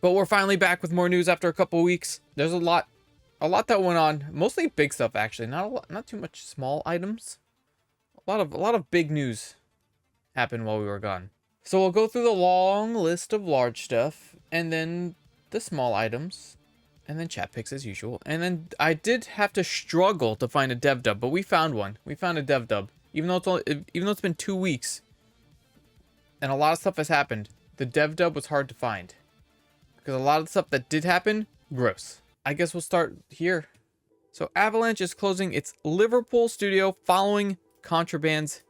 But we're finally back with more news after a couple weeks. There's a lot that went on. Mostly big stuff, actually. Not too much small items. A lot of big news happened while we were gone. So we'll go through the long list of large stuff, and then the small items, and then chat picks as usual. And then I did have to struggle to find a dev dub, but we found one. We found a dev dub, even though it's been 2 weeks, and a lot of stuff has happened. The dev dub was hard to find because a lot of the stuff that did happen, gross. I guess we'll start here. So Avalanche is closing its Liverpool studio following Contraband's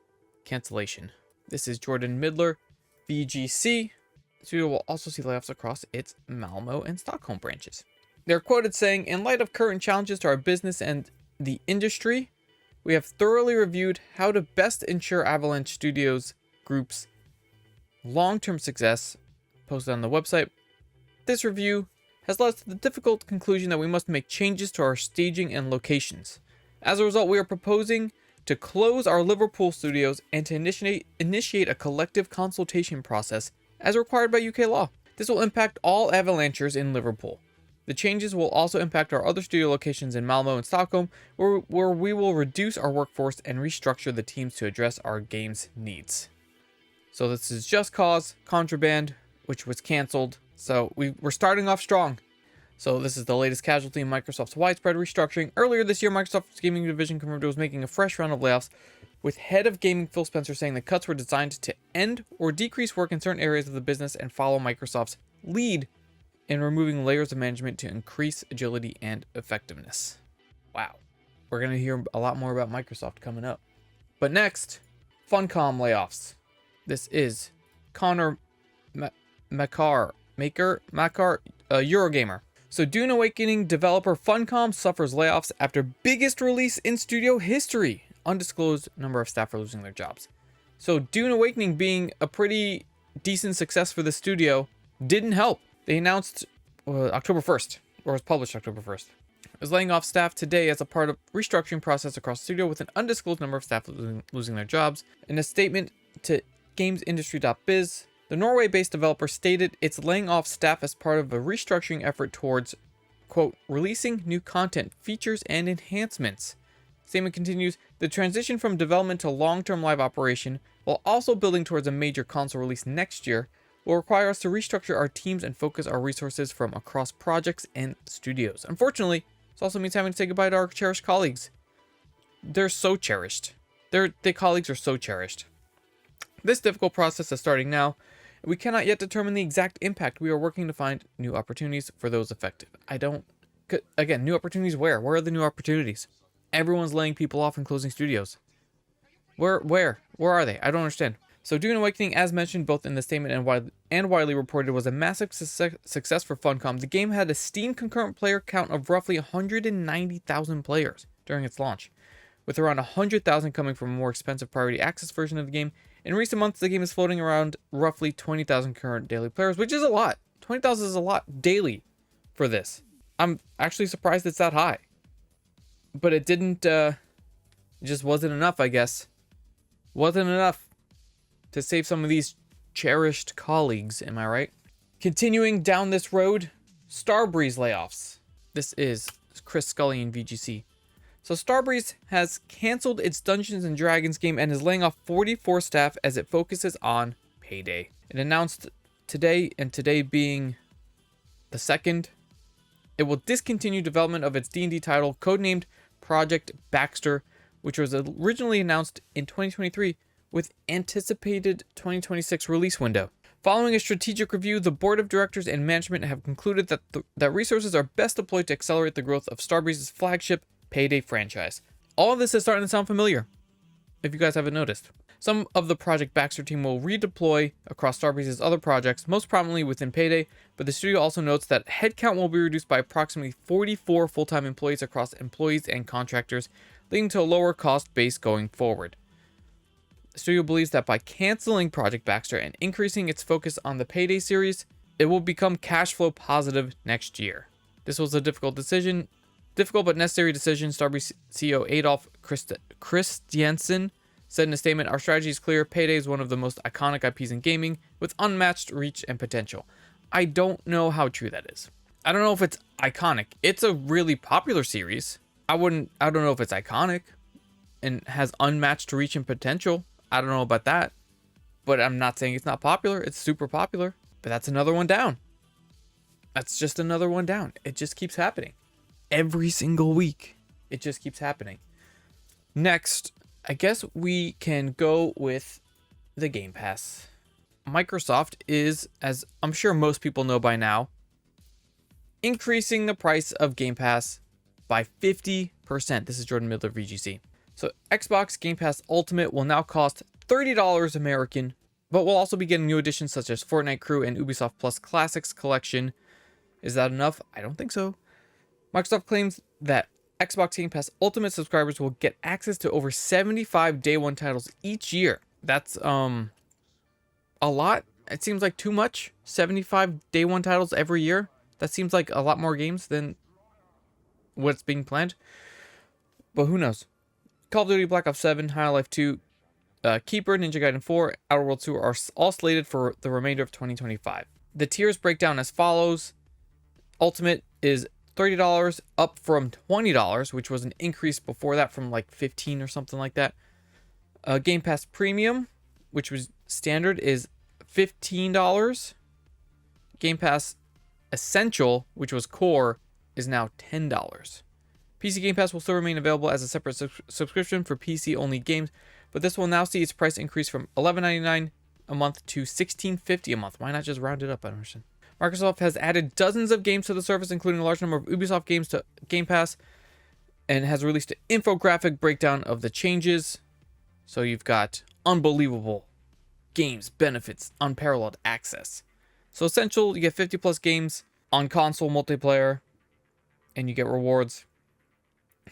cancellation. This is Jordan Midler, VGC. The studio will also see layoffs across its Malmo and Stockholm branches. They're quoted saying, "In light of current challenges to our business and the industry, we have thoroughly reviewed how to best ensure Avalanche Studios Group's long-term success," posted on the website. "This review has led to the difficult conclusion that we must make changes to our staging and locations. As a result, we are proposing to close our Liverpool studios and to initiate a collective consultation process as required by UK law. This will impact all Avalanchers in Liverpool. The changes will also impact our other studio locations in Malmo and Stockholm, where we will reduce our workforce and restructure the teams to address our game's needs." So this is Just Cause, Contraband, which was canceled. So we're starting off strong. So this is the latest casualty in Microsoft's widespread restructuring. Earlier this year, Microsoft's gaming division confirmed it was making a fresh round of layoffs, with head of gaming Phil Spencer saying the cuts were designed to end or decrease work in certain areas of the business and follow Microsoft's lead in removing layers of management to increase agility and effectiveness. Wow. We're going to hear a lot more about Microsoft coming up. But next, Funcom layoffs. This is Connor Makar, Eurogamer. So Dune Awakening developer Funcom suffers layoffs after biggest release in studio history. Undisclosed number of staff are losing their jobs. So Dune Awakening being a pretty decent success for the studio didn't help. They announced October 1st, or was published October 1st. It was laying off staff today as a part of restructuring process across the studio, with an undisclosed number of staff losing their jobs. In a statement to gamesindustry.biz, the Norway-based developer stated it's laying off staff as part of a restructuring effort towards, quote, releasing new content, features, and enhancements. The statement continues, the transition from development to long-term live operation, while also building towards a major console release next year, will require us to restructure our teams and focus our resources from across projects and studios. Unfortunately, this also means having to say goodbye to our cherished colleagues. They're so cherished. The colleagues are so cherished. This difficult process is starting now. We cannot yet determine the exact impact. We are working to find new opportunities for those affected. Again, new opportunities where? Where are the new opportunities? Everyone's laying people off and closing studios. Where are they? I don't understand. So Dune Awakening, as mentioned both in the statement and widely reported, was a massive success for Funcom. The game had a Steam concurrent player count of roughly 190,000 players during its launch, with around 100,000 coming from a more expensive priority access version of the game. In recent months, the game is floating around roughly 20,000 current daily players, which is a lot. 20,000 is a lot daily for this. I'm actually surprised it's that high. But it didn't, it just wasn't enough, I guess. Wasn't enough to save some of these cherished colleagues, am I right? Continuing down this road, Starbreeze layoffs. This is Chris Scully in VGC. So Starbreeze has canceled its Dungeons & Dragons game and is laying off 44 staff as it focuses on Payday. It announced today, and today being the 2nd, it will discontinue development of its D&D title, codenamed Project Baxter, which was originally announced in 2023 with anticipated 2026 release window. Following a strategic review, the board of directors and management have concluded that resources are best deployed to accelerate the growth of Starbreeze's flagship Payday franchise. All of this is starting to sound familiar, if you guys haven't noticed. Some of the Project Baxter team will redeploy across Starbreeze's other projects, most prominently within Payday, but the studio also notes that headcount will be reduced by approximately 44 full-time employees across employees and contractors, leading to a lower cost base going forward. The studio believes that by canceling Project Baxter and increasing its focus on the Payday series, it will become cash flow positive next year. This was a difficult but necessary decision, Starbreeze CEO Adolf Christiansen said in a statement, "Our strategy is clear. Payday is one of the most iconic IPs in gaming with unmatched reach and potential. I don't know how true that is. I don't know if it's iconic. It's a really popular series. I don't know if it's iconic and has unmatched reach and potential. I don't know about that. But I'm not saying it's not popular. It's super popular. But that's another one down. That's just another one down. It just keeps happening. Every single week. It just keeps happening. Next, I guess we can go with the Game Pass. Microsoft is, as I'm sure most people know by now, increasing the price of Game Pass by 50%. This is Jordan Midler, VGC. So Xbox Game Pass Ultimate will now cost $30 American, but we'll also be getting new additions such as Fortnite Crew and Ubisoft Plus Classics Collection. Is that enough? I don't think so. Microsoft claims that Xbox Game Pass Ultimate subscribers will get access to over 75 day one titles each year. That's a lot. It seems like too much. 75 day one titles every year. That seems like a lot more games than what's being planned. But who knows? Call of Duty Black Ops 7, High Life 2, Keeper, Ninja Gaiden 4, Outer Worlds 2 are all slated for the remainder of 2025. The tiers break down as follows. Ultimate is $30, up from $20, which was an increase before that from like $15 or something like that. Game Pass Premium, which was standard, is $15. Game Pass Essential, which was core, is now $10. PC Game Pass will still remain available as a separate subscription for PC-only games, but this will now see its price increase from $11.99 a month to $16.50 a month. Why not just round it up? I don't understand. Microsoft has added dozens of games to the service, including a large number of Ubisoft games to Game Pass, and has released an infographic breakdown of the changes. So you've got unbelievable games, benefits, unparalleled access. So Essential, you get 50 plus games on console multiplayer, and you get rewards.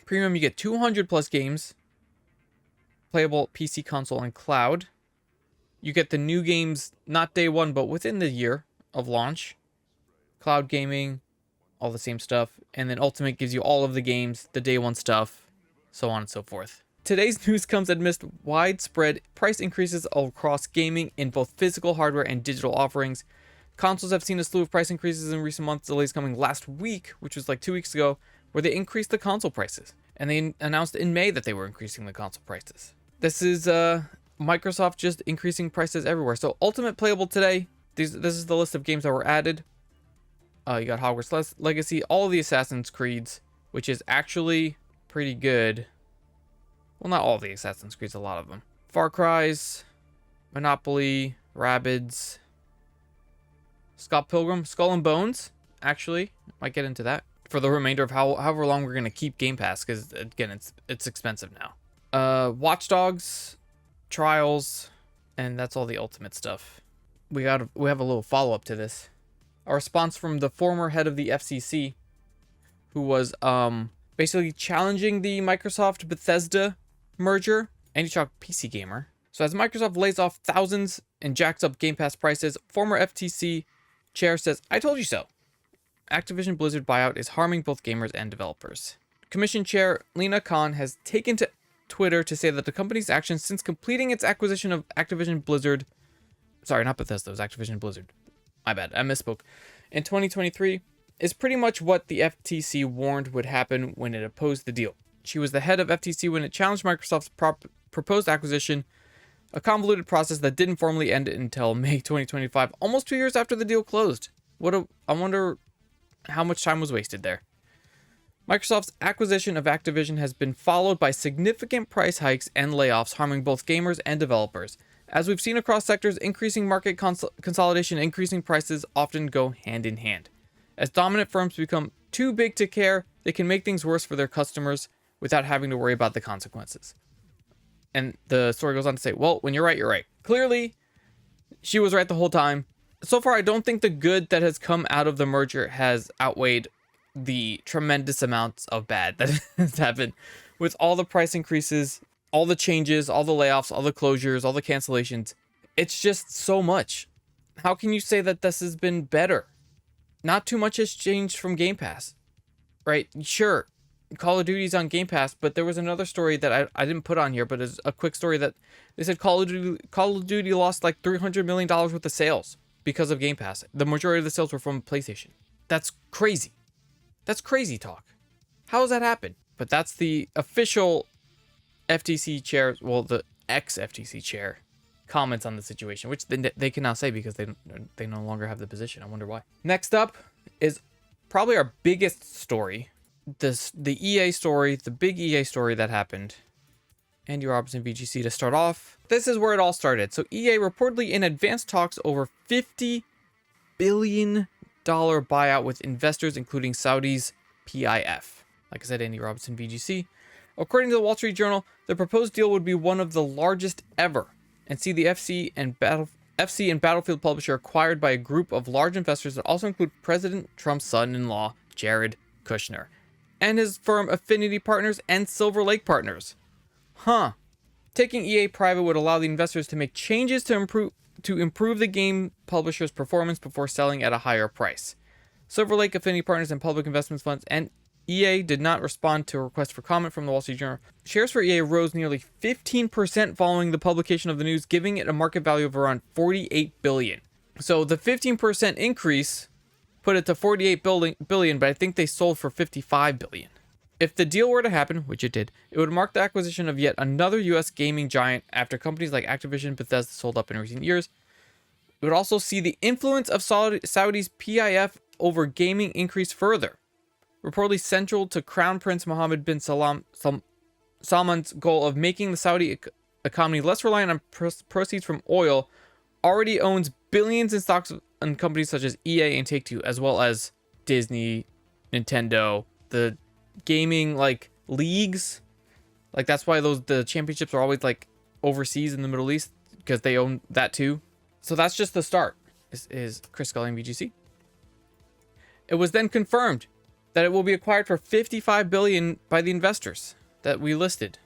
Premium, you get 200 plus games, playable PC, console, and cloud. You get the new games, not day one, but within the year of launch. Cloud gaming, all the same stuff. And then Ultimate gives you all of the games, the day one stuff, so on and so forth. Today's news comes amidst widespread price increases across gaming in both physical hardware and digital offerings. Consoles have seen a slew of price increases in recent months, delays coming last week, which was like 2 weeks ago, where they increased the console prices. And they announced in May that they were increasing the console prices. This is Microsoft just increasing prices everywhere. So Ultimate playable today. This is the list of games that were added. You got Hogwarts Legacy, all of the Assassin's Creeds, which is actually pretty good. Well, not all the Assassin's Creeds, a lot of them. Far Cry's, Monopoly, Rabbids, Scott Pilgrim, Skull and Bones, actually. Might get into that for the remainder of however long we're going to keep Game Pass, because, again, it's expensive now. Watch Dogs, Trials, and that's all the Ultimate stuff. We have a little follow-up to this. A response from the former head of the FCC, who was basically challenging the Microsoft Bethesda merger, and he talked PC Gamer. So as Microsoft lays off thousands and jacks up Game Pass prices, former FTC chair says, "I told you so. Activision Blizzard buyout is harming both gamers and developers." Commission Chair Lena Khan has taken to Twitter to say that the company's actions since completing its acquisition of Activision Blizzard, sorry, not Bethesda, it was Activision Blizzard. My bad, I misspoke. In 2023 is pretty much what the FTC warned would happen when it opposed the deal. She was the head of FTC when it challenged Microsoft's proposed acquisition, a convoluted process that didn't formally end until May 2025, almost 2 years after the deal closed. I wonder how much time was wasted there. Microsoft's acquisition of Activision has been followed by significant price hikes and layoffs, harming both gamers and developers. As we've seen across sectors, increasing market consolidation and increasing prices often go hand in hand. As dominant firms become too big to care, they can make things worse for their customers without having to worry about the consequences. And the story goes on to say, well, when you're right, you're right. Clearly, she was right the whole time. So far, I don't think the good that has come out of the merger has outweighed the tremendous amounts of bad that has happened with all the price increases, all the changes, all the layoffs, all the closures, all the cancellations. It's just so much. How can you say that this has been better? Not too much has changed from Game Pass, right? Sure, Call of Duty's on Game Pass, but there was another story that I didn't put on here, but it's a quick story that they said Call of Duty lost like $300 million worth of sales because of Game Pass. The majority of the sales were from PlayStation. That's crazy. That's crazy talk. How does that happen? But that's the official FTC chair, well, the ex-FTC chair, comments on the situation, which they can now say because they no longer have the position. I wonder why. Next up is probably our biggest story. The EA story, the big EA story that happened. Andy Robertson, VGC, to start off. This is where it all started. So EA reportedly in advanced talks over $50 billion buyout with investors, including Saudi's PIF. Like I said, Andy Robertson, VGC. According to the Wall Street Journal, the proposed deal would be one of the largest ever and see the FC and Battlefield publisher acquired by a group of large investors that also include President Trump's son-in-law, Jared Kushner, and his firm Affinity Partners and Silver Lake Partners. Taking EA private would allow the investors to make changes to improve the game publisher's performance before selling at a higher price. Silver Lake, Affinity Partners, and public investment funds and EA did not respond to a request for comment from the Wall Street Journal. Shares for EA rose nearly 15% following the publication of the news, giving it a market value of around $48 billion. So the 15% increase put it to $48 billion, but I think they sold for $55 billion. If the deal were to happen, which it did, it would mark the acquisition of yet another U.S. gaming giant after companies like Activision and Bethesda sold up in recent years. It would also see the influence of Saudi's PIF over gaming increase further. Reportedly central to Crown Prince Mohammed bin Salman's goal of making the Saudi economy less reliant on proceeds from oil, already owns billions in stocks in companies such as EA and Take-Two, as well as Disney, Nintendo, the gaming leagues. That's why the championships are always overseas in the Middle East, because they own that too. So that's just the start. This is Chris Scully, VGC. It was then confirmed that it will be acquired for $55 billion by the investors that we listed.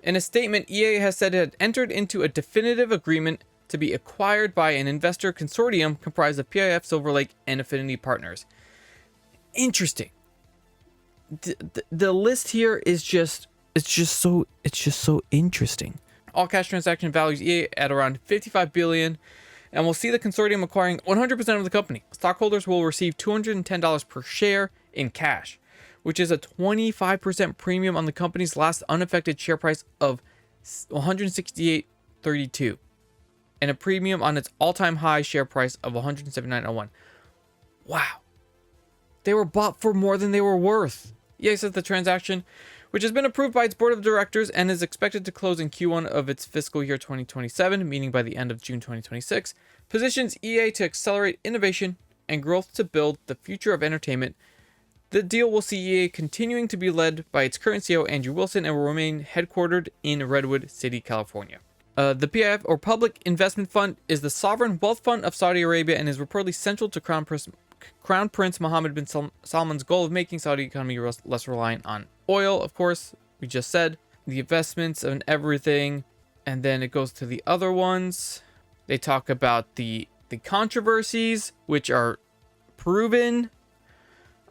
In a statement, EA has said it had entered into a definitive agreement to be acquired by an investor consortium comprised of PIF, Silver Lake, and Affinity Partners. Interesting. The list here is just so interesting. All cash transaction values EA at around $55 billion, and we'll see the consortium acquiring 100% of the company. Stockholders will receive $210 per share in cash, which is a 25% premium on the company's last unaffected share price of $168.32, and a premium on its all-time high share price of $179.01. Wow. They were bought for more than they were worth. EA says the transaction, which has been approved by its board of directors and is expected to close in Q1 of its fiscal year 2027, meaning by the end of June 2026, positions EA to accelerate innovation and growth to build the future of entertainment. The deal will see EA continuing to be led by its current CEO, Andrew Wilson, and will remain headquartered in Redwood City, California. The PIF, or Public Investment Fund, is the sovereign wealth fund of Saudi Arabia and is reportedly central to Crown Prince Mohammed bin Salman's goal of making Saudi economy less reliant on oil. Of course, we just said the investments and everything, and then it goes to the other ones. They talk about the controversies, which are proven.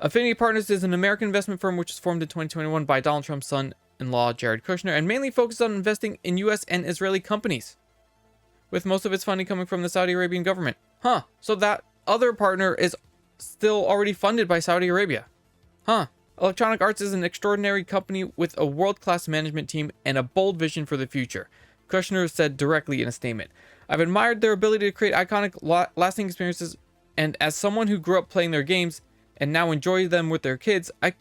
Affinity Partners is an American investment firm which was formed in 2021 by Donald Trump's son-in-law, Jared Kushner, and mainly focused on investing in U.S. and Israeli companies, with most of its funding coming from the Saudi Arabian government. So that other partner is still already funded by Saudi Arabia. Electronic Arts is an extraordinary company with a world-class management team and a bold vision for the future, Kushner said directly in a statement. I've admired their ability to create iconic, lasting experiences, and as someone who grew up playing their games and now enjoy them with his kids, I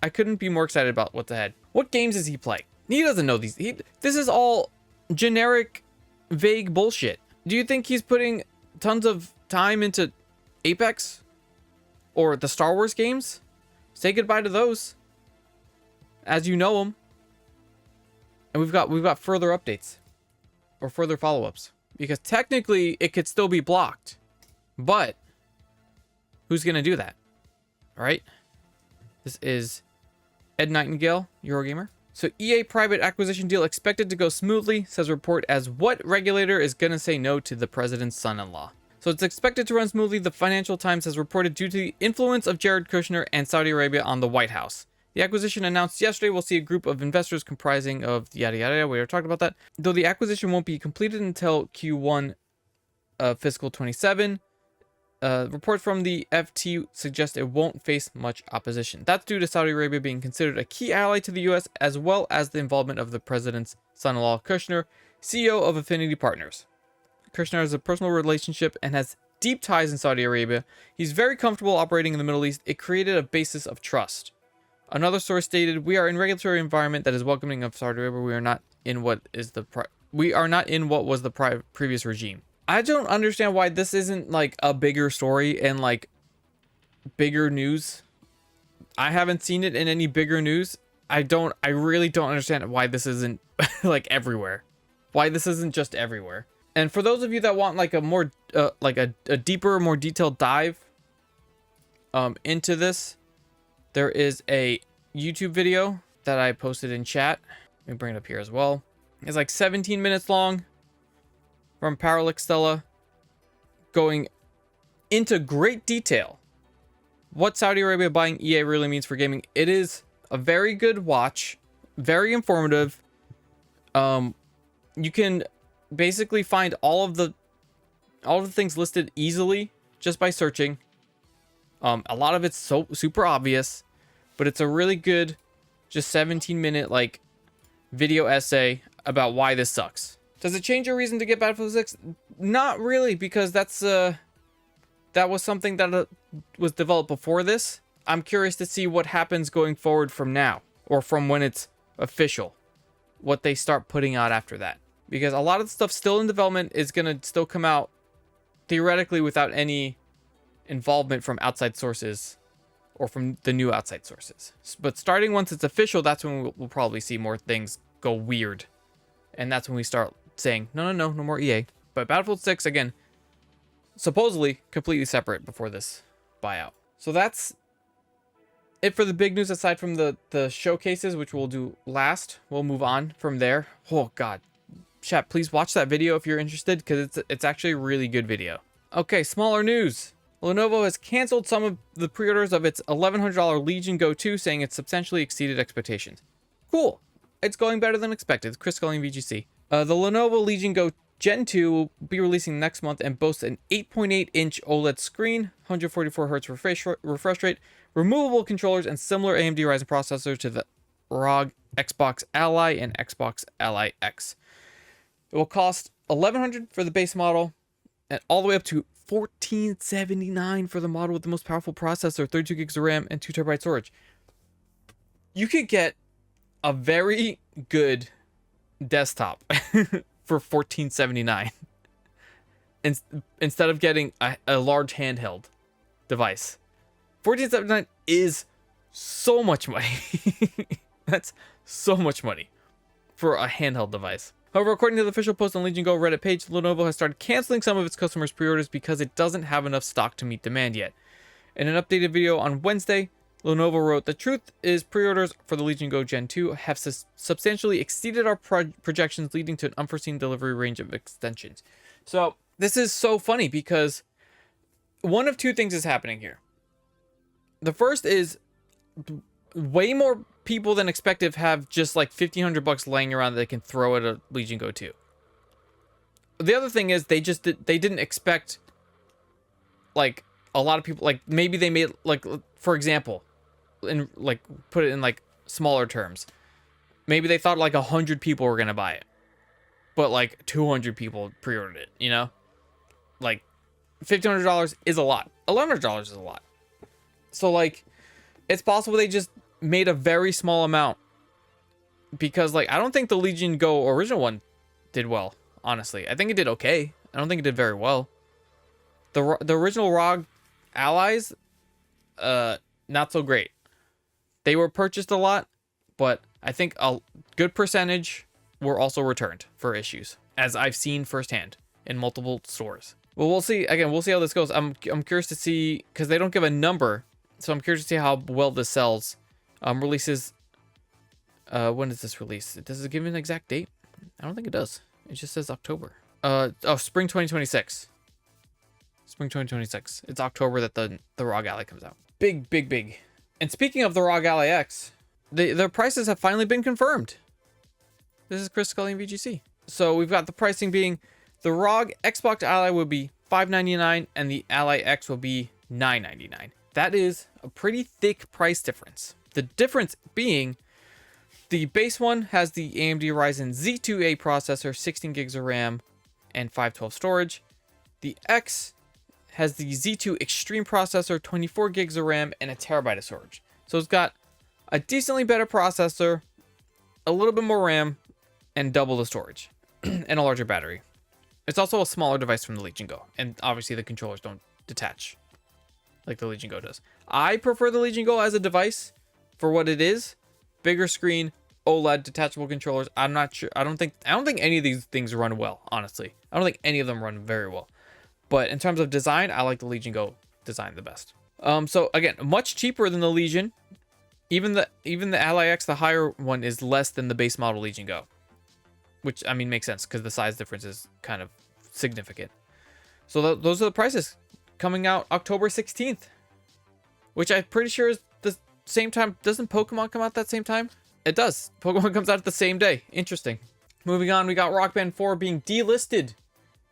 couldn't be more excited about what's ahead. What games does he play? He doesn't know these. This is all generic, vague bullshit. Do you think he's putting tons of time into Apex or the Star Wars games? Say goodbye to those, as you know them. And we've got further updates or further follow-ups, because technically it could still be blocked, but who's gonna do that? All right. This is Ed Nightingale, Eurogamer. So EA private acquisition deal expected to go smoothly, says report, as what regulator is gonna say no to the president's son-in-law? So it's expected to run smoothly, the Financial Times has reported, due to the influence of Jared Kushner and Saudi Arabia on the White House. The acquisition announced yesterday will see a group of investors comprising of yada yada. We already talked about that. Though the acquisition won't be completed until Q1 of fiscal 27. Reports from the FT suggest it won't face much opposition. That's due to Saudi Arabia being considered a key ally to the US, as well as the involvement of the president's son-in-law, Kushner, CEO of Affinity Partners. Kushner has a personal relationship and has deep ties in Saudi Arabia. He's very comfortable operating in the Middle East. It created a basis of trust. Another source stated, "We are in a regulatory environment that is welcoming of Saudi Arabia. We are not in what was the previous regime." I don't understand why this isn't like a bigger story and like bigger news. I haven't seen it in any bigger news. I really don't understand why this isn't like everywhere. Why this isn't just everywhere. And for those of you that want like a more like a deeper, more detailed dive into this, there is a YouTube video that I posted in chat. Let me bring it up here as well. It's like 17 minutes long from Parallax Stella, going into great detail what Saudi Arabia buying EA really means for gaming. It is a very good watch, very informative. You can basically find all of the things listed easily just by searching. A lot of it's so super obvious, but it's a really good, just 17-minute like video essay about why this sucks. Does it change your reason to get Battlefield 6? Not really, because that was something that was developed before this. I'm curious to see what happens going forward from now, or from when it's official, what they start putting out after that. Because a lot of the stuff still in development is going to still come out theoretically without any involvement from outside sources or from the new outside sources. But starting once it's official, that's when we'll probably see more things go weird. And that's when we start saying, no more EA. But Battlefield 6, again, supposedly completely separate before this buyout. So that's it for the big news, aside from the showcases, which we'll do last. We'll move on from there. Oh, God. Chat, please watch that video if you're interested, because it's actually a really good video. Okay, smaller news. Lenovo has canceled some of the pre-orders of its $1,100 Legion Go 2, saying it substantially exceeded expectations. Cool. It's going better than expected. Chris Scully, VGC. The Lenovo Legion Go Gen 2 will be releasing next month and boasts an 8.8-inch OLED screen, 144Hz refresh rate, removable controllers, and similar AMD Ryzen processor to the ROG Xbox Ally and Xbox Ally X. It will cost $1,100 for the base model, and all the way up to $1,479 for the model with the most powerful processor, 32 gigs of RAM, and 2 TB storage. You could get a very good desktop for $1,479 instead of getting a large handheld device. $1,479 is so much money. That's so much money for a handheld device. However, according to the official post on Legion Go Reddit page, Lenovo has started canceling some of its customers' pre-orders because it doesn't have enough stock to meet demand yet. In an updated video on Wednesday, Lenovo wrote, "The truth is pre-orders for the Legion Go Gen 2 have substantially exceeded our projections, leading to an unforeseen delivery range of extensions." So this is so funny because one of two things is happening here. The first is way more people than expected have just like $1,500 laying around that they can throw at a Legion Go 2. The other thing is they didn't expect like a lot of people, like maybe they made, like, for example, and like put it in like smaller terms, maybe they thought like 100 people were gonna buy it, but like 200 people pre-ordered it, you know? Like $1,500 is a lot, $1,100 is a lot. So like it's possible they just made a very small amount, because like I don't think the Legion Go original one did well, honestly. I think it did okay. I don't think it did very well. The original ROG Allies, not so great. They were purchased a lot, but I think a good percentage were also returned for issues, as I've seen firsthand in multiple stores. Well, we'll see. Again, we'll see how this goes. I'm curious to see, because they don't give a number, so I'm curious to see how well this sells. Releases. When does this release? Does it give an exact date? I don't think it does. It just says October. Spring 2026. Spring 2026. It's October that the ROG Ally comes out. Big. And speaking of the ROG Ally X, their prices have finally been confirmed. This is Chris Scully and VGC. So we've got the pricing being The ROG Xbox Ally will be $599 and the Ally X will be $999. That is a pretty thick price difference. The difference being the base one has the AMD Ryzen Z2A processor, 16 gigs of RAM, and 512 storage. The X has the Z2 Extreme processor, 24 gigs of RAM, and a terabyte of storage. So it's got a decently better processor, a little bit more RAM, and double the storage, and a larger battery. It's also a smaller device from the Legion Go, and obviously the controllers don't detach like the Legion Go does. I prefer the Legion Go as a device for what it is. Bigger screen, OLED, detachable controllers. I'm not sure. I don't think any of these things run well, honestly. I don't think any of them run very well. But in terms of design, I like the Legion Go design the best. So again, much cheaper than the Legion. Even the Ally X, the higher one, is less than the base model Legion Go. Which, I mean, makes sense because the size difference is kind of significant. So those are the prices coming out October 16th. Which I'm pretty sure is the same time. Doesn't Pokemon come out that same time? It does. Pokemon comes out the same day. Interesting. Moving on, we got Rock Band 4 being delisted.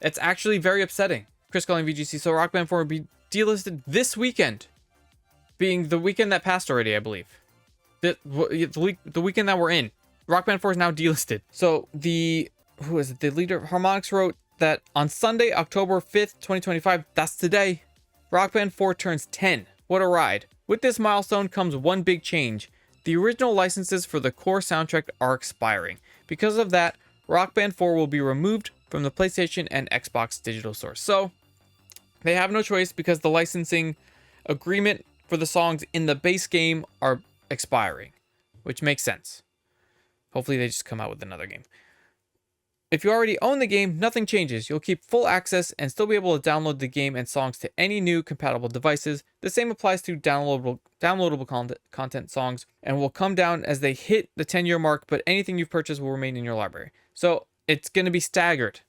It's actually very upsetting. Chris calling VGC. So Rock Band 4 will be delisted this weekend. Being the weekend that passed already, I believe. The weekend that we're in. Rock Band 4 is now delisted. So the leader of Harmonix wrote that on Sunday, October 5th, 2025, that's today, Rock Band 4 turns 10. What a ride. With this milestone comes one big change. The original licenses for the core soundtrack are expiring. Because of that, Rock Band 4 will be removed from the PlayStation and Xbox digital stores. So they have no choice because the licensing agreement for the songs in the base game are expiring, which makes sense. Hopefully they just come out with another game. If you already own the game, nothing changes. You'll keep full access and still be able to download the game and songs to any new compatible devices. The same applies to downloadable content songs and will come down as they hit the 10-year mark, but anything you've purchased will remain in your library. So it's going to be staggered.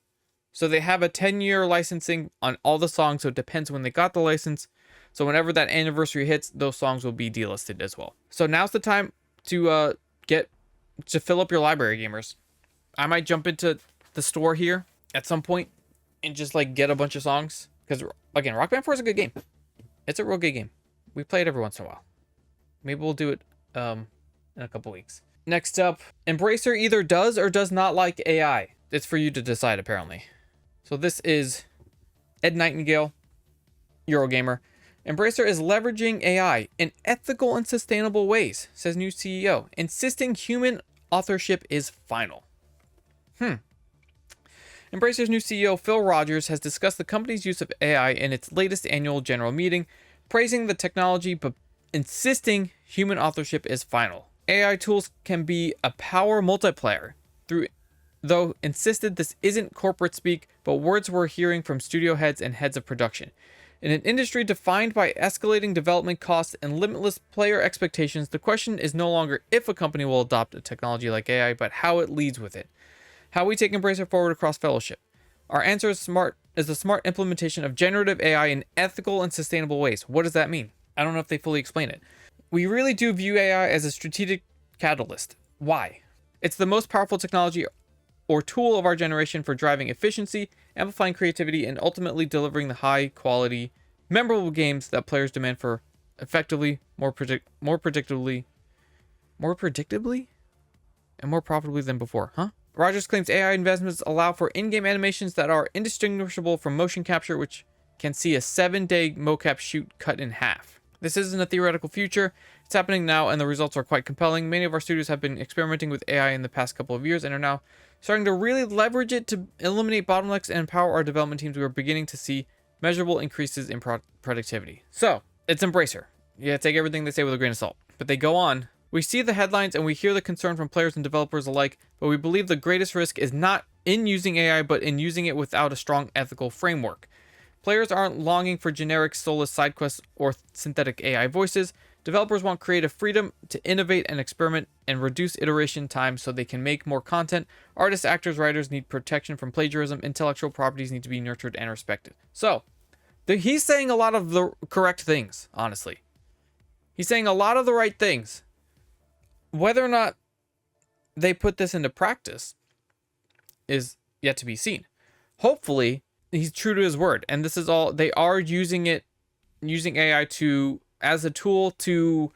So they have a 10-year licensing on all the songs, so it depends when they got the license. So whenever that anniversary hits, those songs will be delisted as well. So now's the time to fill up your library, gamers. I might jump into the store here at some point and just like get a bunch of songs. Because again, Rock Band 4 is a good game. It's a real good game. We play it every once in a while. Maybe we'll do it in a couple weeks. Next up, Embracer either does or does not like AI. It's for you to decide, apparently. So this is Ed Nightingale, Eurogamer. Embracer is leveraging AI in ethical and sustainable ways, says new CEO, insisting human authorship is final. Embracer's new CEO, Phil Rogers, has discussed the company's use of AI in its latest annual general meeting, praising the technology but insisting human authorship is final. AI tools can be a power multiplier, though insisted this isn't corporate speak, but words we're hearing from studio heads and heads of production. In an industry defined by escalating development costs and limitless player expectations, the question is no longer if a company will adopt a technology like AI, but how it leads with it. How we take Embracer forward across fellowship. Our answer is the smart implementation of generative AI in ethical and sustainable ways. What does that mean? I don't know if they fully explain it. We really do view AI as a strategic catalyst. Why? It's the most powerful technology or tool of our generation for driving efficiency, amplifying creativity, and ultimately delivering the high-quality, memorable games that players demand for effectively, more predictably, and more profitably than before, huh? Rogers claims AI investments allow for in-game animations that are indistinguishable from motion capture, which can see a 7-day mocap shoot cut in half. This isn't a theoretical future. It's happening now, and the results are quite compelling. Many of our studios have been experimenting with AI in the past couple of years and are now starting to really leverage it to eliminate bottlenecks and empower our development teams. We are beginning to see measurable increases in productivity. So, it's Embracer. Yeah, take everything they say with a grain of salt. But they go on. We see the headlines and we hear the concern from players and developers alike, but we believe the greatest risk is not in using AI, but in using it without a strong ethical framework. Players aren't longing for generic soulless side quests or synthetic AI voices. Developers want creative freedom to innovate and experiment and reduce iteration time so they can make more content. Artists, actors, writers need protection from plagiarism. Intellectual properties need to be nurtured and respected. So, he's saying a lot of the correct things, honestly. He's saying a lot of the right things. Whether or not they put this into practice is yet to be seen. hopefully he's true to his word. And this is all they are using AI to as a tool to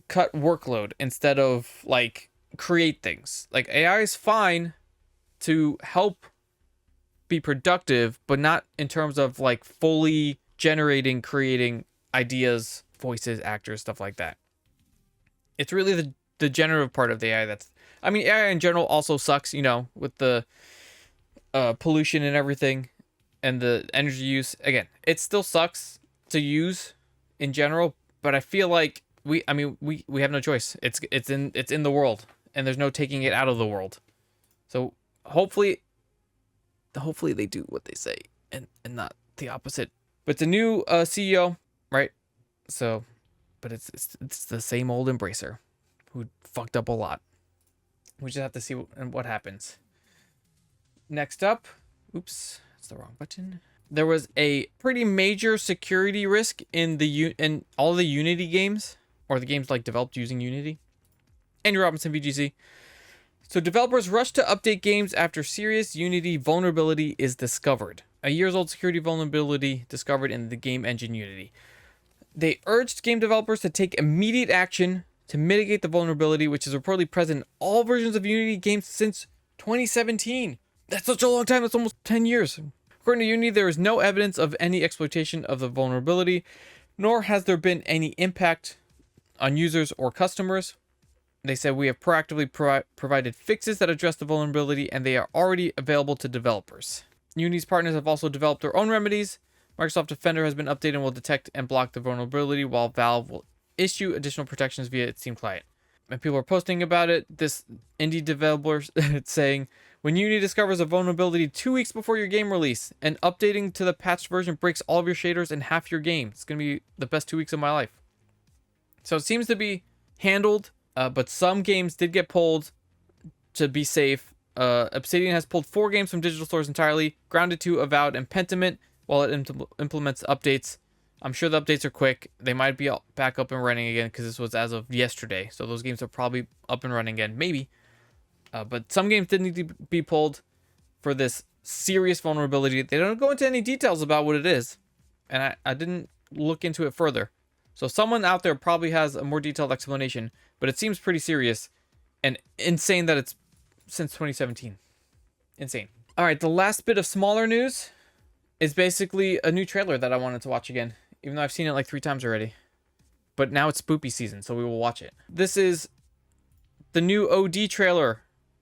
cut workload instead of like create things. Like AI is fine to help be productive, but not in terms of like fully creating ideas, voices, actors, stuff like that. It's really the generative part of the AI that's, I mean, AI in general also sucks, with the pollution and everything and the energy use. Again, it still sucks to use in general, but I feel like we have no choice. It's in the world, and there's no taking it out of the world. So hopefully they do what they say and not the opposite. But it's a new CEO, right? So, but it's the same old Embracer who fucked up a lot. We just have to see what happens. Next up, oops, that's the wrong button. There was a pretty major security risk in all the Unity games, or the games like developed using Unity. Andrew Robinson, VGC. So developers rush to update games after serious Unity vulnerability is discovered. A years-old security vulnerability discovered in the game engine Unity. They urged game developers to take immediate action to mitigate the vulnerability, which is reportedly present in all versions of Unity games since 2017. That's such a long time. That's almost 10 years. According to Unity, there is no evidence of any exploitation of the vulnerability, nor has there been any impact on users or customers. They said we have proactively provided fixes that address the vulnerability, and they are already available to developers. Unity's partners have also developed their own remedies. Microsoft Defender has been updated and will detect and block the vulnerability, while Valve will issue additional protections via its Steam client. And people are posting about it. This indie developer saying, when Unity discovers a vulnerability 2 weeks before your game release, and updating to the patched version breaks all of your shaders and half your game. It's going to be the best 2 weeks of my life. So it seems to be handled, but some games did get pulled to be safe. Obsidian has pulled 4 games from digital stores entirely, Grounded 2, Avowed, and Pentiment, while it implements updates. I'm sure the updates are quick. They might be back up and running again because this was as of yesterday. So those games are probably up and running again, maybe. But some games did need to be pulled for this serious vulnerability. They don't go into any details about what it is. And I didn't look into it further. So someone out there probably has a more detailed explanation. But it seems pretty serious and insane that it's since 2017. Insane. All right, the last bit of smaller news is basically a new trailer that I wanted to watch again. Even though I've seen it like 3 times already. But now it's spoopy season, so we will watch it. This is the new OD trailer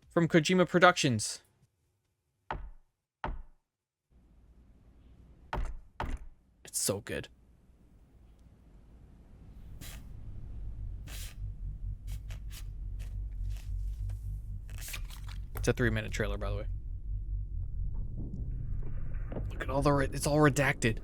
from Kojima Productions. It's so good. It's a 3-minute trailer, by the way. Look at all it's all redacted.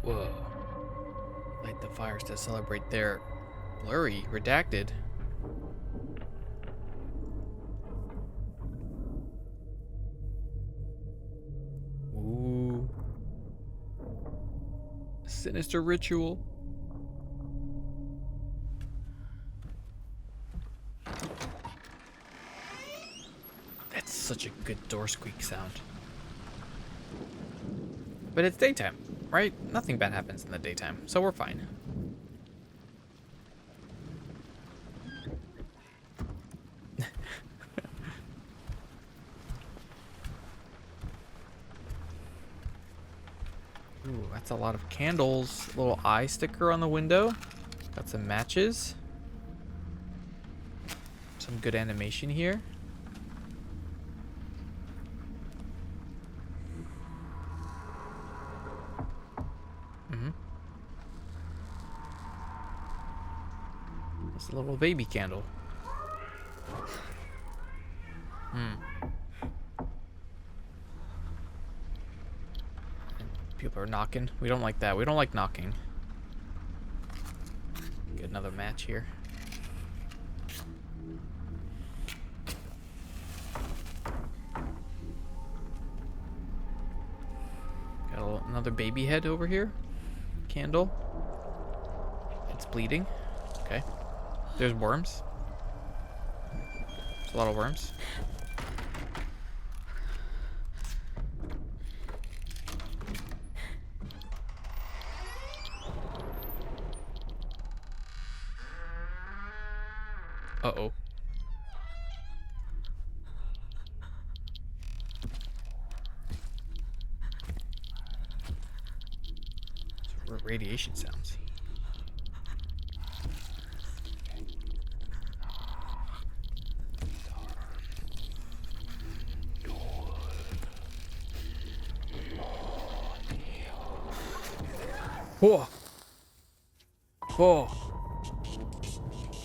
Whoa. Light the fires to celebrate their blurry, redacted. Ooh. Sinister ritual. That's such a good door squeak sound. But it's daytime, right? Nothing bad happens in the daytime, so we're fine. Ooh, that's a lot of candles. Little eye sticker on the window. Got some matches. Some good animation here. It's a little baby candle. People are knocking. We don't like that. We don't like knocking. Get another match here. Got Another baby head over here. Candle. It's bleeding. Okay. There's worms. There's a lot of worms. Uh-oh. Radiation sounds. Whoa. Whoa.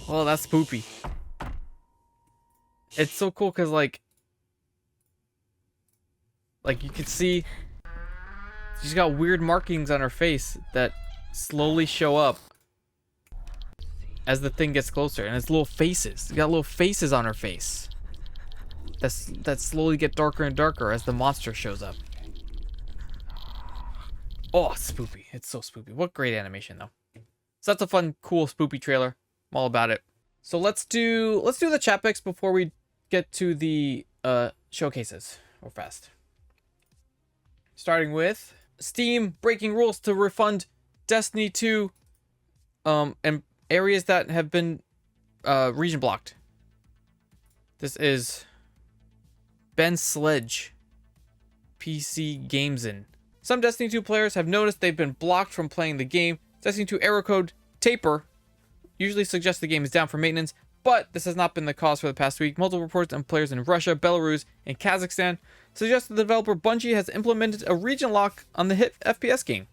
Oh, that's spoopy. It's so cool because like you can see she's got weird markings on her face that slowly show up as the thing gets closer, and it's little faces. She's got little faces on her face that slowly get darker and darker as the monster shows up. Oh, it's spoopy. It's so spoopy. What great animation though. So that's a fun, cool, spoopy trailer. I'm all about it. So let's do the chat picks before we get to the showcases real fast. Starting with Steam breaking rules to refund Destiny 2 and areas that have been region blocked. This is Ben Sledge, PC Gamesin. Some Destiny 2 players have noticed they've been blocked from playing the game. Destiny 2 error code Taper usually suggests the game is down for maintenance, but this has not been the cause for the past week. Multiple reports on players in Russia, Belarus, and Kazakhstan suggest the developer Bungie has implemented a region lock on the hit FPS game.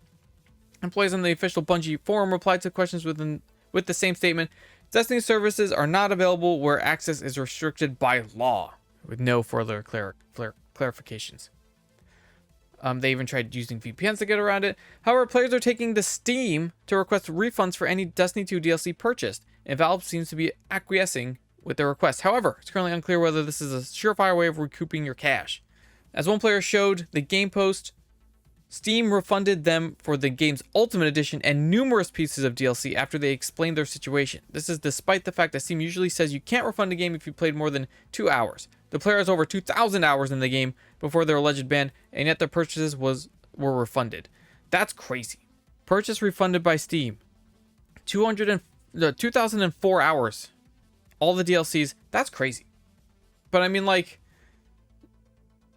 Employees on the official Bungie forum replied to questions with the same statement: Destiny services are not available where access is restricted by law, with no further clarifications. They even tried using VPNs to get around it. However, players are taking to Steam to request refunds for any Destiny 2 DLC purchased, and Valve seems to be acquiescing with their request. However, it's currently unclear whether this is a surefire way of recouping your cash. As one player showed the game post, Steam refunded them for the game's Ultimate Edition and numerous pieces of DLC after they explained their situation. This is despite the fact that Steam usually says you can't refund a game if you played more than 2 hours. The player has over 2,000 hours in the game before their alleged ban, and yet their purchases were refunded. That's crazy. Purchase refunded by Steam. 2,004 hours. All the DLCs. That's crazy. But I mean, like,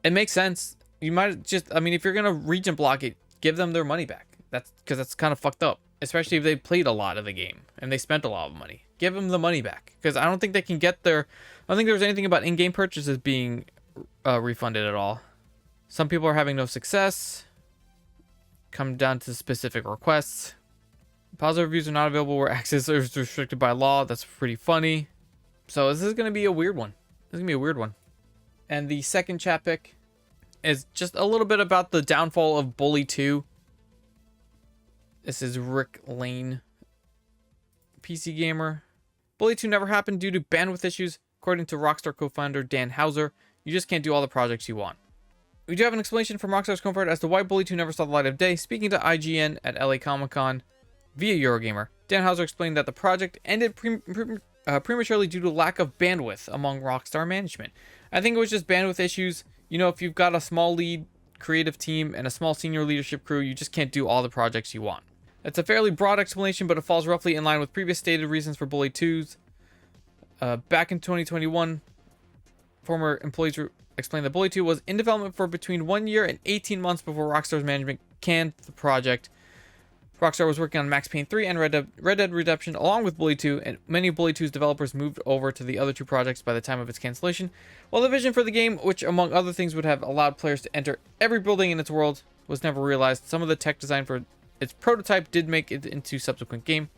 it makes sense. You might just, I mean, if you're gonna region block it, give them their money back. That's because that's kind of fucked up, especially if they played a lot of the game and they spent a lot of money. Give them the money back, because I don't think they can get their, I don't think there's anything about in-game purchases being refunded at all. Some people are having no success. Come down to specific requests. Positive reviews are not available where access is restricted by law. That's pretty funny. So this is going to be a weird one. This is going to be a weird one. And the second chat pick is just a little bit about the downfall of Bully 2. This is Rick Lane, PC Gamer. Bully 2 never happened due to bandwidth issues, according to Rockstar co-founder Dan Houser. You just can't do all the projects you want. We do have an explanation from Rockstar's co-founder as to why Bully 2 never saw the light of day. Speaking to IGN at LA Comic-Con via Eurogamer, Dan Houser explained that the project ended prematurely due to lack of bandwidth among Rockstar management. I think it was just bandwidth issues. You know, if you've got a small lead creative team and a small senior leadership crew, you just can't do all the projects you want. It's a fairly broad explanation, but it falls roughly in line with previous stated reasons for Bully 2's. Back in 2021, former employees explained that Bully 2 was in development for between 1 year and 18 months before Rockstar's management canned the project. Rockstar was working on Max Payne 3 and Red Dead Redemption along with Bully 2, and many of Bully 2's developers moved over to the other two projects by the time of its cancellation. While the vision for the game, which among other things would have allowed players to enter every building in its world, was never realized, some of the tech design for its prototype did make it into subsequent game.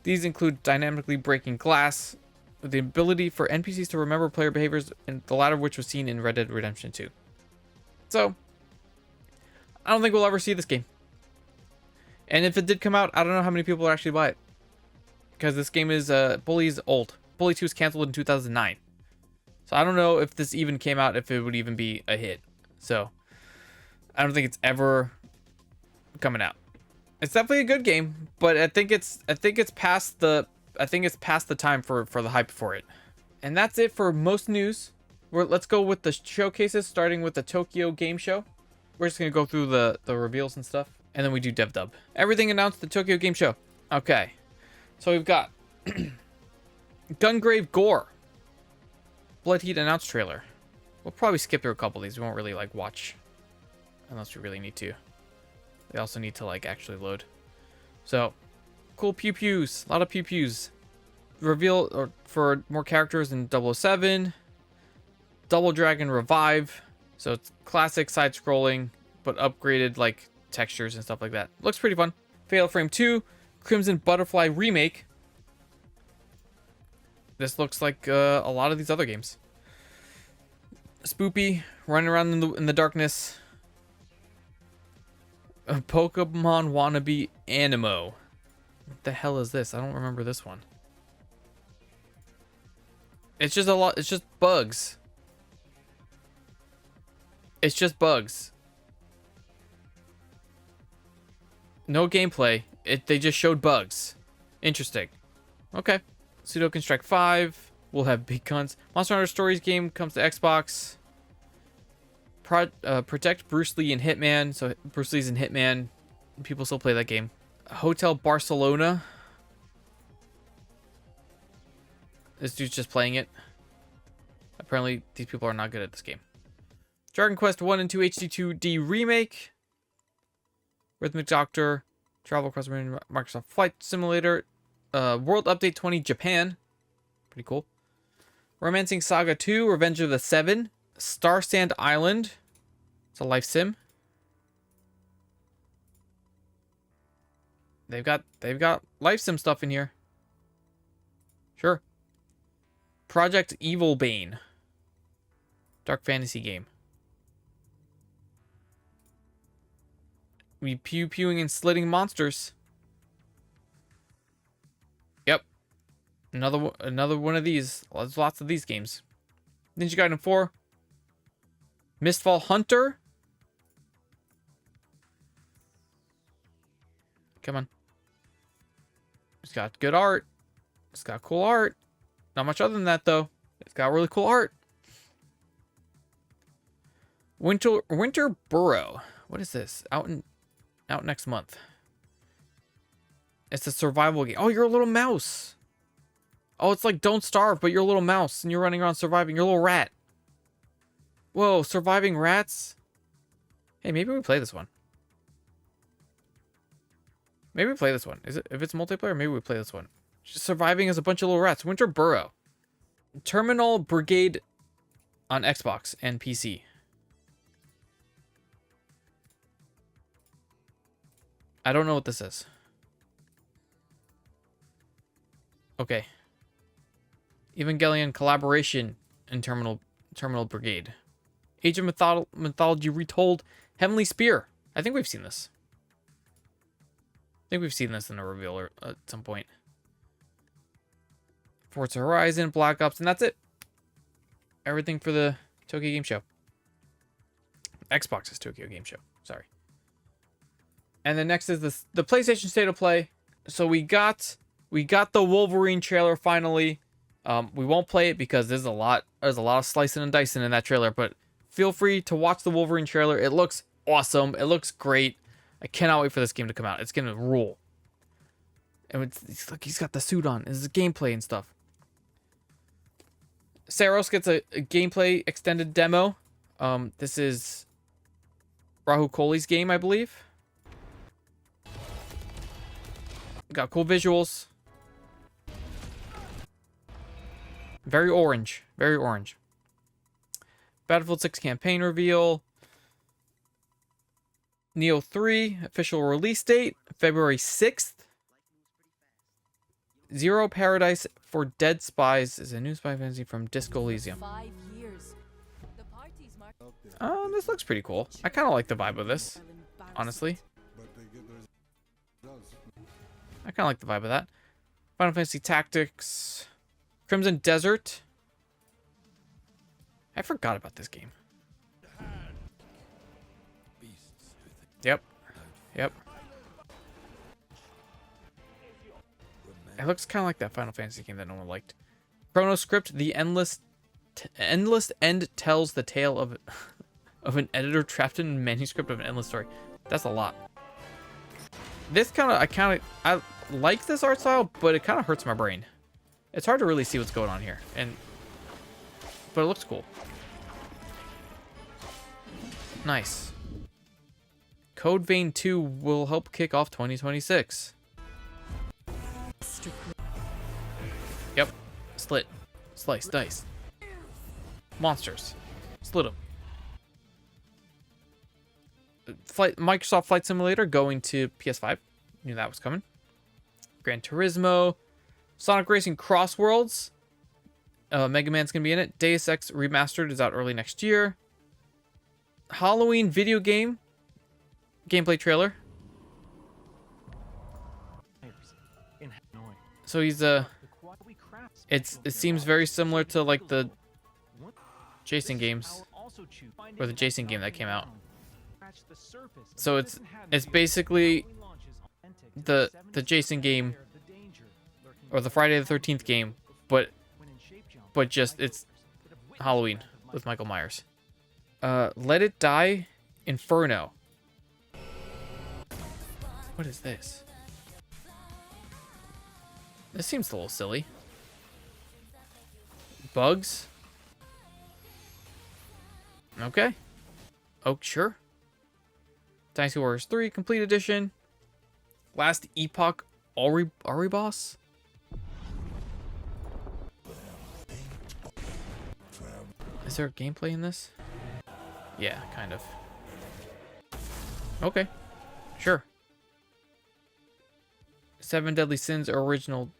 These include dynamically breaking glass, with the ability for NPCs to remember player behaviors, and the latter of which was seen in Red Dead Redemption 2. So, I don't think we'll ever see this game. And if it did come out, I don't know how many people would actually buy it. Because this game is, Bully's old. Bully 2 was canceled in 2009. So I don't know if this even came out, if it would even be a hit. So, I don't think it's ever coming out. It's definitely a good game, but I think it's past the time for the hype for it. And that's it for most news. Let's go with the showcases, starting with the Tokyo Game Show. We're just gonna go through the reveals and stuff, and then we do dev dub. Everything announced at the Tokyo Game Show. Okay, so we've got Gungrave Gore, Blood Heat announced trailer. We'll probably skip through a couple of these. We won't really like watch unless we really need to. They also need to like actually load. So cool pew pews, a lot of pew pews. Reveal for more characters in 007. Double Dragon Revive. So it's classic side scrolling, but upgraded like textures and stuff like that. Looks pretty fun. Fatal Frame 2, Crimson Butterfly remake. This looks like a lot of these other games. Spoopy running around in the darkness. A Pokemon wannabe Animo. What the hell is this? I don't remember this one. It's just a lot. It's just bugs. It's just bugs. No gameplay. They just showed bugs. Interesting. Okay. Sudoku Strike 5. We'll have big guns. Monster Hunter Stories game comes to Xbox. Protect Bruce Lee and Hitman. So Bruce Lee's in Hitman. People still play that game. Hotel Barcelona. This dude's just playing it. Apparently, these people are not good at this game. Dragon Quest 1 and 2 HD2D Remake. Rhythmic Doctor. Travel Across Microsoft Flight Simulator. World Update 20 Japan. Pretty cool. Romancing Saga 2. Revenge of the Seven. Star Sand Island. It's a life sim. They've got life sim stuff in here. Sure. Project Evil Bane. Dark fantasy game. We pew-pewing and slitting monsters. Yep. Another one of these. There's lots of these games. Ninja Gaiden 4. Mistfall Hunter. Come on. It's got good art. It's got cool art. Not much other than that, though. It's got really cool art. Winter Burrow. What is this? Out next month. It's a survival game. Oh, you're a little mouse. Oh, it's like Don't Starve, but you're a little mouse and you're running around surviving. You're a little rat. Whoa, surviving rats? Hey, maybe we play this one. Maybe we play this one. Is it, if it's multiplayer, maybe we play this one. Just surviving as a bunch of little rats. Winter Burrow. Terminal Brigade on Xbox and PC. I don't know what this is. Okay. Evangelion collaboration in Terminal Brigade. Age of Mythology Retold. Heavenly Spear. I think we've seen this. I think we've seen this in a reveal at some point. Forza Horizon, Black Ops, and that's it. Everything for the Tokyo Game Show. Xbox's Tokyo Game Show. Sorry. And then next is the PlayStation State of Play. So we got the Wolverine trailer finally. We won't play it because there's a lot of slicing and dicing in that trailer, but feel free to watch the Wolverine trailer. It looks awesome. It looks great. I cannot wait for this game to come out. It's gonna rule. And look, he's got the suit on. This is gameplay and stuff. Saros gets a gameplay extended demo. This is Rahul Kohli's game, I believe. Got cool visuals. Very orange. Very orange. Battlefield 6 campaign reveal. Neo 3 official release date February 6th. Zero Paradise for Dead Spies is a new spy fantasy from Disco Elysium. This looks pretty cool. I kind of like the vibe of this, honestly. I kind of like the vibe of that. Final Fantasy Tactics. Crimson Desert. I forgot about this game. Yep. Yep. It looks kind of like that Final Fantasy game that no one liked. Chrono Script, the endless end tells the tale of of an editor trapped in a manuscript of an endless story. That's a lot. This I like this art style, but it kind of hurts my brain. It's hard to really see what's going on here, but it looks cool. Nice. Code Vein 2 will help kick off 2026. Yep. Slit. Slice. Dice. Monsters. Slit them. Microsoft Flight Simulator going to PS5. Knew that was coming. Gran Turismo. Sonic Racing Cross Worlds. Mega Man's going to be in it. Deus Ex Remastered is out early next year. Halloween video game. Gameplay trailer. So he's it seems very similar to like the Jason games, or the Jason game that came out. So it's basically the Jason game, or the Friday the 13th game, but just it's Halloween with Michael Myers. Let It Die Inferno. What is this? This seems a little silly. Bugs. Okay. Oh, sure. Dynasty Warriors 3 Complete Edition. Last Epoch Ori boss. Is there gameplay in this? Yeah, kind of. Okay. Sure. Seven Deadly Sins Origin.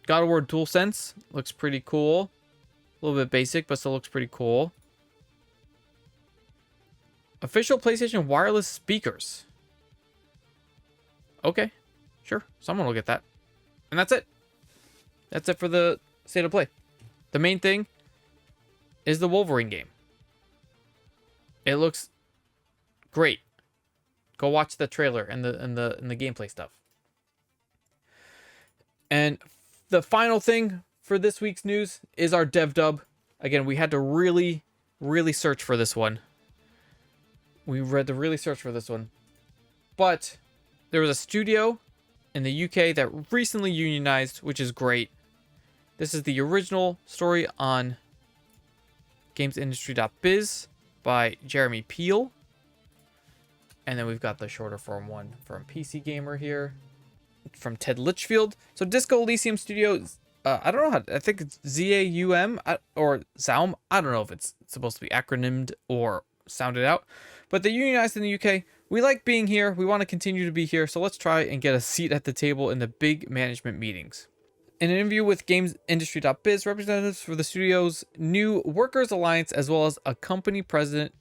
God of War DualSense looks pretty cool. A little bit basic, but still looks pretty cool. Official PlayStation wireless speakers. Okay, sure. Someone will get that. And that's it. That's it for the state of play. The main thing is the Wolverine game. It looks great. Go watch the trailer and the gameplay stuff. And the final thing for this week's news is our dev dub. Again, we had to really search for this one. But there was a studio in the UK that recently unionized, which is great. This is the original story on gamesindustry.biz by Jeremy Peel. And then we've got the shorter form one from PC Gamer here from Ted Litchfield. So Disco Elysium Studios, I don't know I think it's ZAUM or Zaum. I don't know if it's supposed to be acronymed or sounded out. But they unionized in the UK. We like being here. We want to continue to be here. So let's try and get a seat at the table in the big management meetings. In an interview with gamesindustry.biz, representatives for the studio's new Workers Alliance, as well as company president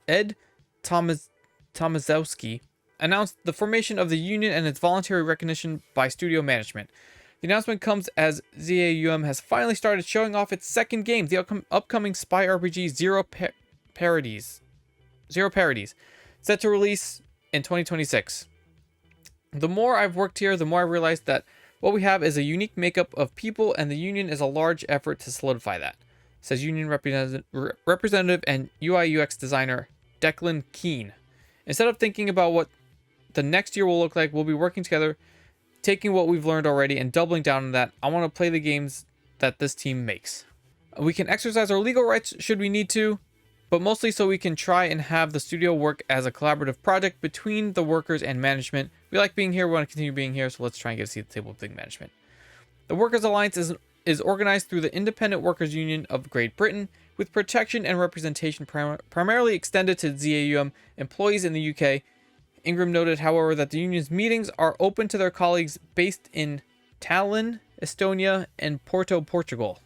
Ed Tomaszewski, announced the formation of the union and its voluntary recognition by studio management. The announcement comes as ZAUM has finally started showing off its second game, the upcoming spy RPG Zero Parodies, set to release in 2026. The more I've worked here, the more I realized that what we have is a unique makeup of people, and the union is a large effort to solidify that, says union representative and UI UX designer Declan Keane. Instead of thinking about what the next year will look like, we'll be working together, taking what we've learned already and doubling down on that. I want to play the games that this team makes. We can exercise our legal rights should we need to, but mostly so we can try and have the studio work as a collaborative project between the workers and management. We like being here, we want to continue being here, so let's try and get a seat at the table with big management. The Workers Alliance is organized through the Independent Workers Union of Great Britain, with protection and representation primarily extended to ZAUM employees in the UK. Ingram noted, however, that the union's meetings are open to their colleagues based in Tallinn, Estonia, and Porto, Portugal.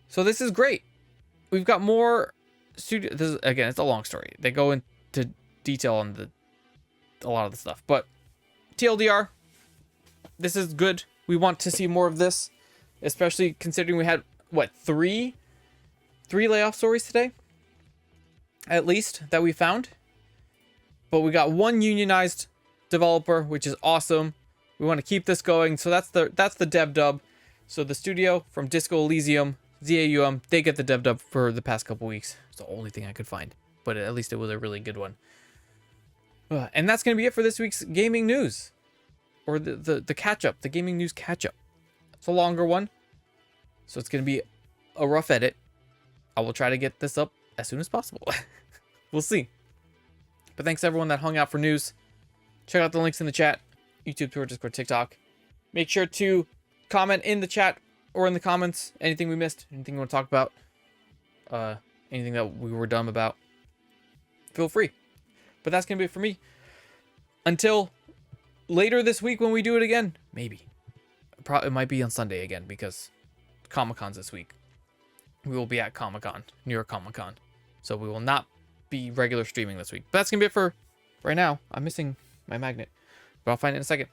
So this is great. We've got more studio. This is, again, it's a long story. They go into detail on a lot of the stuff, but TLDR, this is good. We want to see more of this, especially considering we had three layoff stories today. at least, that we found. But we got one unionized developer, which is awesome. We want to keep this going. So that's the dev dub. So the studio from Disco Elysium, ZAUM, they get the dev dub for the past couple weeks. It's the only thing I could find, but at least it was a really good one. And that's going to be it for this week's gaming news, or the catch up, the gaming news catch up. It's a longer one, so it's going to be a rough edit. I will try to get this up as soon as possible. We'll see. But thanks everyone that hung out for news. Check out the links in the chat, YouTube, Twitter, Discord, TikTok. Make sure to comment in the chat or in the comments anything we missed, anything you want to talk about, anything that we were dumb about. Feel free. But that's going to be it for me. Until later this week when we do it again. Maybe. It might be on Sunday again because Comic-Con's this week. We will be at Comic-Con, New York Comic-Con. So we will not be regular streaming this week. But that's going to be it for right now. I'm missing my magnet. But I'll find it in a second.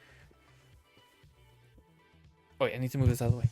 Oh, wait, I need to move this out of the way.